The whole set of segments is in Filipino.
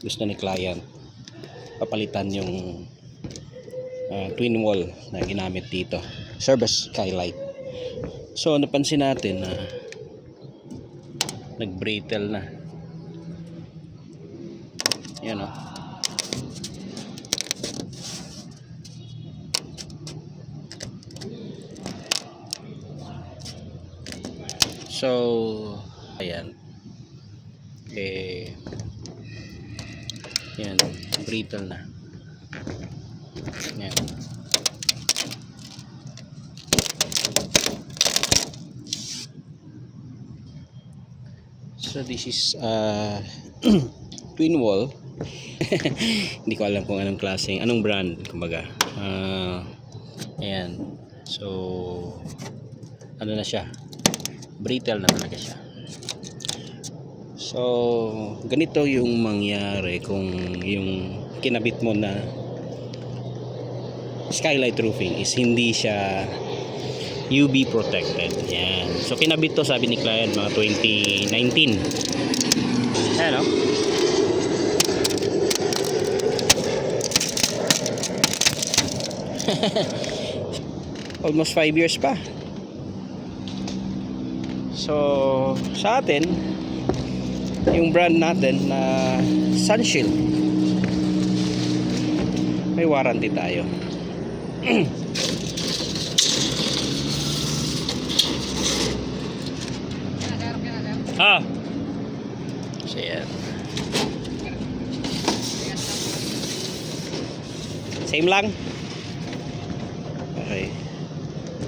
gusto ni client papalitan yung twin wall na ginamit dito, service skylight. So napansin natin na nag-brittle na. Yan o. So ayan, yan, brittle na. Yan. So this is twin wall. Hindi ko alam kung anong klaseng, anong brand kumbaga. Ayan. So ano na siya, brittle na talaga siya. So ganito yung mangyari kung yung kinabit mo na skylight roofing is hindi siya UV protected. Yan. So kinabit to, sabi ni client, mga 2019. Ayan o. Almost 5 years pa. So sa atin, yung brand natin na Sunshield, may warranty tayo. So yan. Same lang. Okay.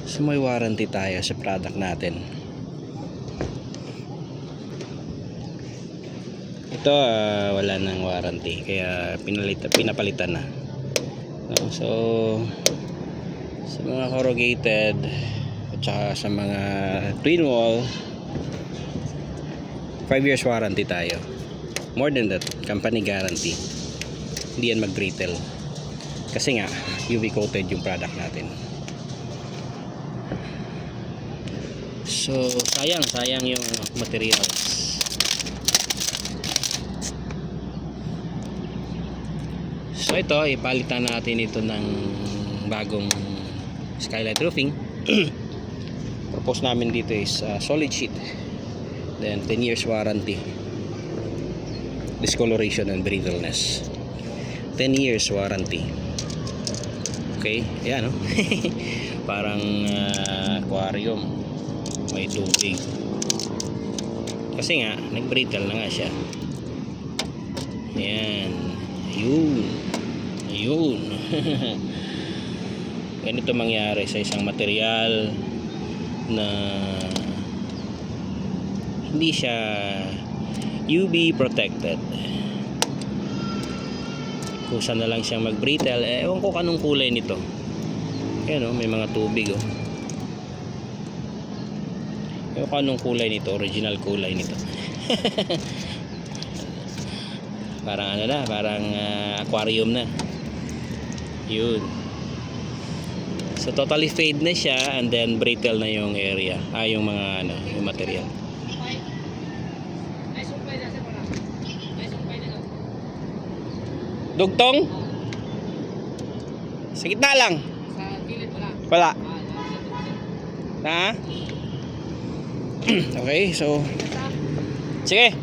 So may warranty tayo sa product natin. Ito wala nang warranty, kaya pinapalitan na. So sa mga corrugated at saka sa mga twin wall, 5 years warranty tayo. More than that, company guarantee. Hindi yan mag-brittle kasi nga UV coated yung product natin. So sayang yung materials. So ito, ipalitan natin ito ng bagong skylight roofing. Propose namin dito is solid sheet, then 10 years warranty, discoloration and brittleness, 10 years warranty. Okay, ayan no? Parang aquarium, may tubig kasi nga nag-brittle na nga siya. Ayan, yun. Ganito mangyari sa isang material na hindi siya UV protected. Kusa na lang siyang mag-brittle. Ewan ko kanong kulay nito. Ayan o, may mga tubig o. Ewan ko anong kulay nito, original kulay nito. Parang ano na, parang aquarium na. Yun. So totally fade na siya, and then brittle na yung area, yung mga ano, yung material. Dugtong? Sa gitna lang. Sa gilid Wala. Ha? Okay, so sige.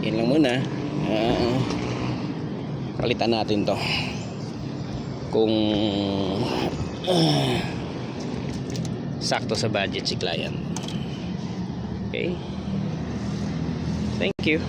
Yan lang muna. Palitan natin to kung sakto sa budget si client. Okay, thank you.